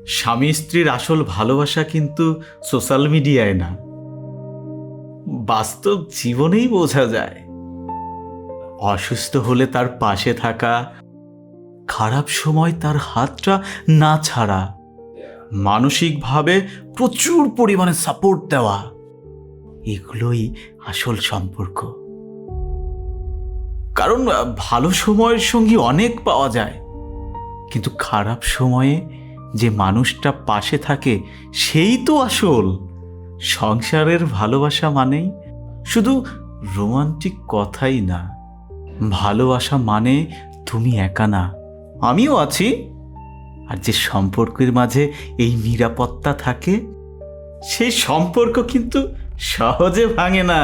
স্বামী স্ত্রীর আসল ভালোবাসা কিন্তু সোশ্যাল মিডিয়ায় না, বাস্তব জীবনেই বোঝা যায়। অসুস্থ হলে তার পাশে থাকা, খারাপ সময় তার হাতটা না ছাড়া, মানসিকভাবে প্রচুর পরিমাণে সাপোর্ট দেওয়া, এগুলোই আসল সম্পর্ক। কারণ ভালো সময়ের সঙ্গী অনেক পাওয়া যায়, কিন্তু খারাপ সময়ে যে মানুষটা পাশে থাকে সেই তো আসল। সংসারের ভালোবাসা মানেই শুধু রোমান্টিক কথাই না, ভালোবাসা মানে তুমি একা না, আমিও আছি। আর যে সম্পর্কের মাঝে এই নিরাপত্তা থাকে, সেই সম্পর্ক কিন্তু সহজে ভাঙে না।